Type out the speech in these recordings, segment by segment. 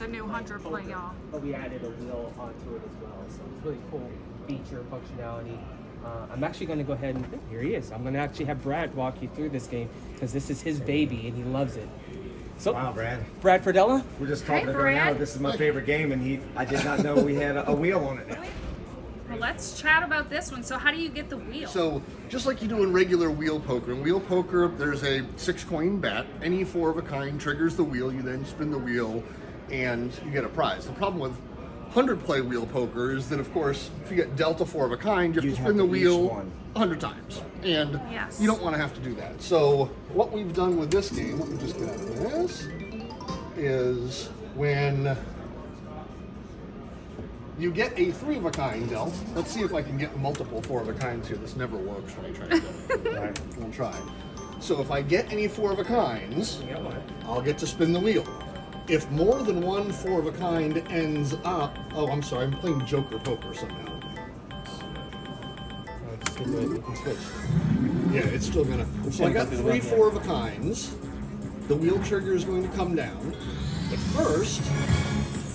a new 100 play, y'all. But we added a wheel onto it as well, so it's really cool feature functionality. I'm actually going to go ahead and here he is. I'm going to actually have Brad walk you through this game because this is his baby and he loves it. So, wow, Brad. Brad Ferdella? We're just talking Hey, about it now. Brad. This is my favorite game, and I did not know we had a wheel on it now. Well, let's chat about this one. So how do you get the wheel? So, just like you do in regular wheel poker, in wheel poker, there's a 6-coin bet. Any 4 of a kind triggers the wheel. You then spin the wheel, and you get a prize. The problem with 100-play wheel poker is that, of course, if you get dealt a 4 of a kind, you have to spin the wheel 100 times. And Yes. you don't want to have to do that. So, what we've done with this game, let me just get out of this, is when you get a 3 of a kind dealt. Let's see if I can get multiple 4 of a kinds here. This never works when I try to do it. Right, we'll try. So if I get any 4 of a kinds, I'll get to spin the wheel. If more than one 4 of a kind ends up, oh, I'm sorry, I'm playing Joker poker somehow. We can switch. Yeah, it's still gonna. So I got 3 4 of a kinds. The wheel trigger is going to come down. But first,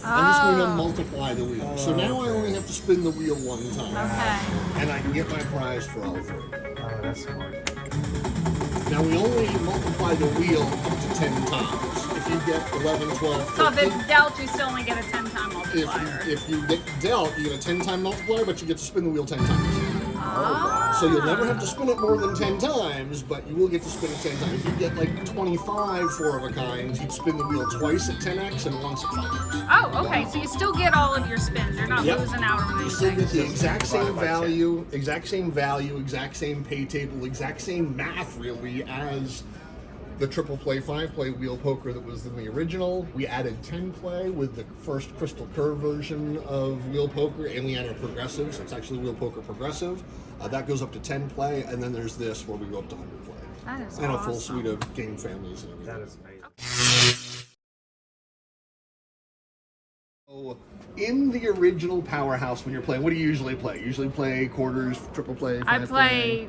I'm just going to multiply the wheel. So now I only have to spin the wheel 1 time. Okay. And I can get my prize for all 3. Oh, that's smart. Now we only multiply the wheel up to 10 times. If you get 11, 12, 13, So if it's dealt, you still only get a 10-time multiplier. if you get dealt, you get a 10-time multiplier, but you get to spin the wheel 10 times. Ah. So you'll never have to spin it more than 10 times, but you will get to spin it 10 times. If you get like 25 4 of a kinds, you'd spin the wheel twice at 10x and once at 5x. Oh, okay. So you still get all of your spins. You're not Yep. losing out on You still anything. get the exact same Divided by 10. value, exact same pay table, exact same math really as the triple play, 5-play wheel poker that was in the original. We added 10 play with the first Crystal Curve version of wheel poker, and we added progressive, so it's actually wheel poker progressive. That goes up to 10 play, and then there's this where we go up to 100 play. That is And a full awesome. suite of game families and everything. That is amazing. So, in the original Powerhouse, when you're playing, what do you usually play? Usually play quarters, triple play, I 5 play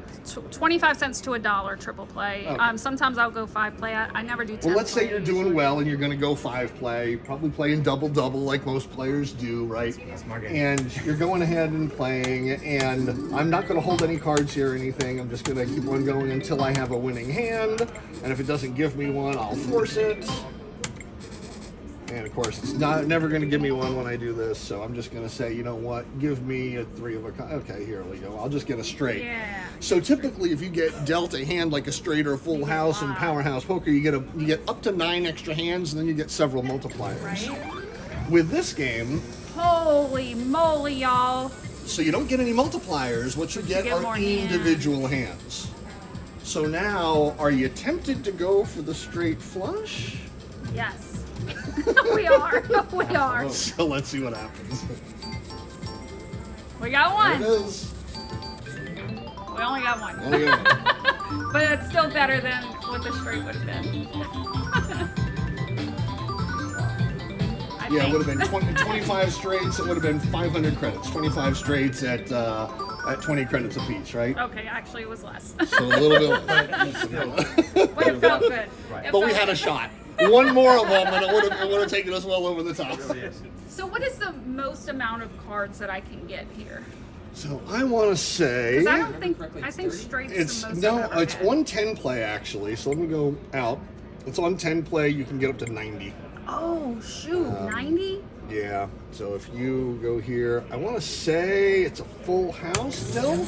25 cents to $1 triple play. Okay. Sometimes I'll go 5 play. I never do 10 Well, let's say play you're doing well and you're going to go 5 play, probably playing double like most players do, right? That's my game. And you're going ahead and playing, and I'm not going to hold any cards here or anything. I'm just going to keep on going until I have a winning hand, and if it doesn't give me one, I'll force it. And of course, it's never going to give me one when I do this, so I'm just going to say, you know what, give me a 3 of a kind. Okay, here we go. I'll just get a straight. Yeah. So typically, if you get dealt a hand like a straight or a full house in Powerhouse Poker, you get up to 9 extra hands, and then you get several multipliers. Right? With this game, Holy moly, y'all. so you don't get any multipliers. What you get get more are hands. individual hands. So now, are you tempted to go for the straight flush? Yes. We are. We are. So let's see what happens. We got There it one. is. We only got one. Oh, yeah. But it's still better than what the straight would have been. I Yeah, it think. would have been 25 straights. It would have been 500 credits. 25 straights at 20 credits apiece, right? Okay, actually it was less. So a little bit. But it felt good. Right. It But we felt had a good. shot. One more of them, and it would have taken us well over the top. Yes. So what is the most amount of cards that I can get here? So I want to say Because I don't think, I think straight's it's the most no, I've ever it's had. on 10 play actually. So let me go out. It's on 10 play. You can get up to 90. Oh, shoot, 90? Yeah. So if you go here, I want to say it's a full house dealt.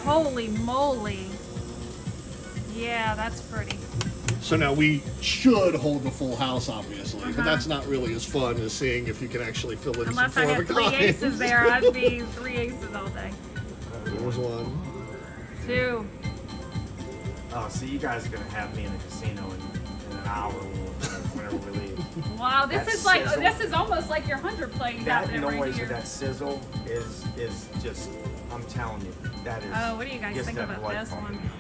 Holy moly. Yeah, that's pretty. So now we should hold the full house, obviously, but that's not really as fun as seeing if you can actually fill in Unless some I four had of a 3 kind. aces there, I'd be 3 aces all day. There's one. 2. Oh, so you guys are gonna have me in the casino in an hour whenever we leave. Wow, this That is like, sizzle. this is almost like your 100 play That happening right noise here. with that sizzle is just, I'm telling you, that is. Oh, what do you guys gets think that about blood this pumping. one?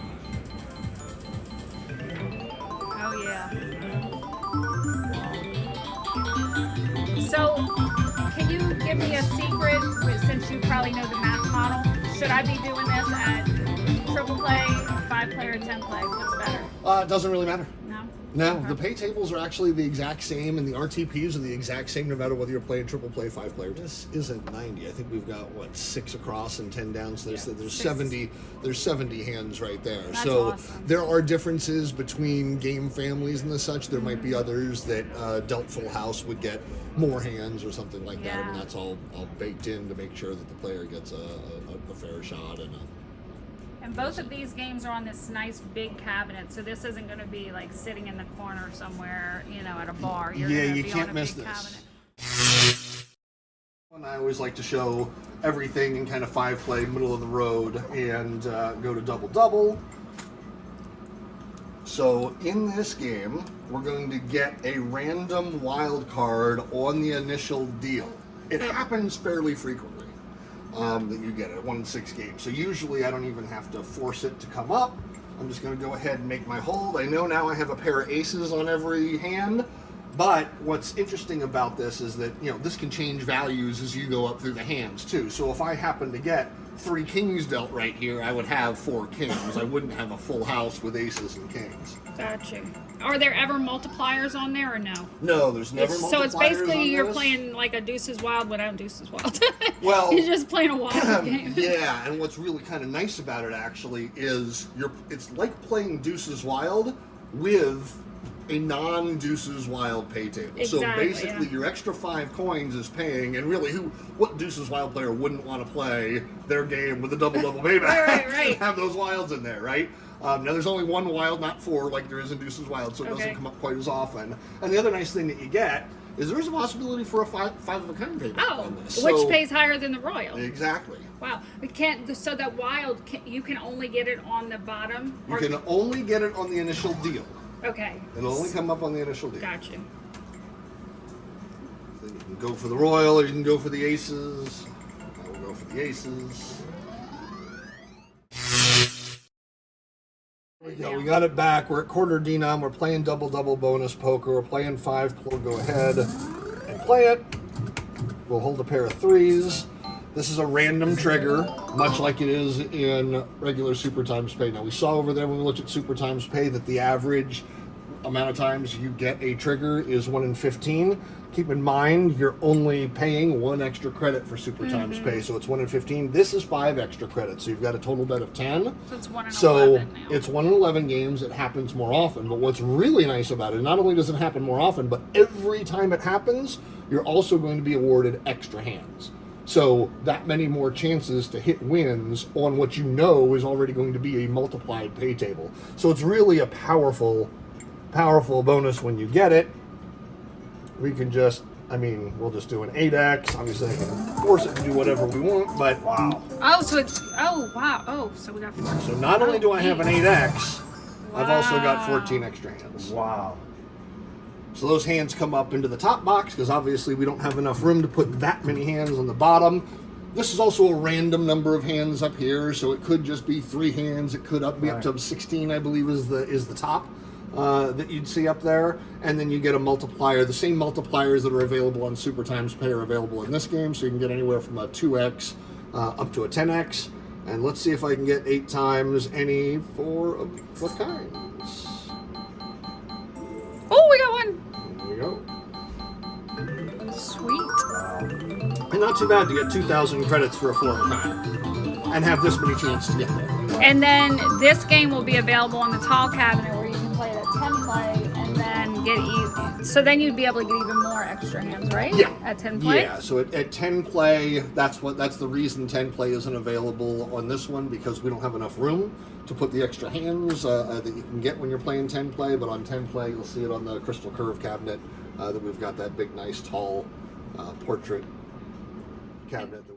Oh yeah. So, can you give me a secret, since you probably know the math model? Should I be doing this at triple play, 5 play, or 10 play? What's better? It doesn't really matter. No? No, the pay tables are actually the exact same, and the RTPs are the exact same no matter whether you're playing triple play, 5-player. This isn't 90. I think we've got, what, 6 across and 10 down, so there's 70 hands right there. That's so awesome. there are differences between game families and the such. There might be others that dealt full house would get more hands or something like that. I mean, Yeah. that's all baked in to make sure that the player gets a fair shot and And both of these games are on this nice big cabinet, so this isn't going to be like sitting in the corner somewhere, you know, at a bar. You're yeah, gonna you be can't on a miss big this. cabinet. And I always like to show everything in kind of 5-play, middle of the road, and go to double-double. So in this game, we're going to get a random wild card on the initial deal. It happens fairly frequently that you get it, 1 in 6 games. So usually I don't even have to force it to come up. I'm just going to go ahead and make my hold. I know now I have a pair of aces on every hand. But what's interesting about this is that, you know, this can change values as you go up through the hands too. So if I happen to get 3 kings dealt right here, I would have 4 kings. I wouldn't have a full house with aces and kings. Gotcha. Are there ever multipliers on there or no? No, there's never multipliers. So it's basically on you're this. playing like a deuces wild without deuces wild. Well, you're just playing a wild game. Yeah, and what's really kind of nice about it actually is it's like playing deuces wild with a non-deuces wild pay table. So Exactly, basically yeah. your extra 5 coins is paying, and really what deuces wild player wouldn't want to play their game with a double-double payback? Right. Have those wilds in there, right? Now there's only 1 wild, not 4 like there is in deuces wild, so it doesn't come up quite as often. And the other nice thing that you get is there's a possibility for a 5 of a kind payback on this. Which So- pays higher than the royal. Exactly. Wow. We can't. So that wild, you can only get it on the bottom. You can only get it on the initial deal. Okay. It'll only come up on the initial deal. Gotcha. Then you can go for the royal, or you can go for the aces. I will go for the aces. There we go. We got it back. We're at quarter denom. We're playing double-double bonus poker. We're playing 5. We'll go ahead and play it. We'll hold a pair of 3s. This is a random trigger, much like it is in regular Super Times Pay. Now, we saw over there when we looked at Super Times Pay that the average amount of times you get a trigger is 1 in 15. Keep in mind, you're only paying 1 extra credit for Super Times Pay, so it's 1 in 15. This is 5 extra credits, so you've got a total bet of 10. So it's 1 in 11 So now. it's 1 in 11 games. It happens more often. But what's really nice about it, not only does it happen more often, but every time it happens, you're also going to be awarded extra hands. So that many more chances to hit wins on what you know is already going to be a multiplied pay table. So it's really a powerful bonus when you get it. We can just, we'll just do an 8x. Obviously I can force it to do whatever we want, but Wow. Oh, so it's, oh, wow. Oh, so we got 4. so not only do I have an 8x, I've also got Wow. 14 extra hands. Wow. So those hands come up into the top box because obviously we don't have enough room to put that many hands on the bottom. This is also a random number of hands up here, so it could just be 3 hands. It could be up to 16, I believe, is the top that you'd see up there. And then you get a multiplier. The same multipliers that are available on Super Times Pay are available in this game, so you can get anywhere from a 2x up to a 10x. And let's see if I can get 8 times any 4 of what kinds. Oh, we got one. There we go. Sweet. And not too bad to get 2,000 credits for a 4 of a kind. And have this many chances to get there. And then this game will be available on the tall cabinet where you can play it at 10 play and then get so then you'd be able to get even more extra hands, right? Yeah. At 10 play? Yeah, so at 10 play, that's the reason 10 play isn't available on this one, because we don't have enough room to put the extra hands that you can get when you're playing 10 play, but on 10 play you'll see it on the crystal curve cabinet that we've got that big nice tall portrait cabinet that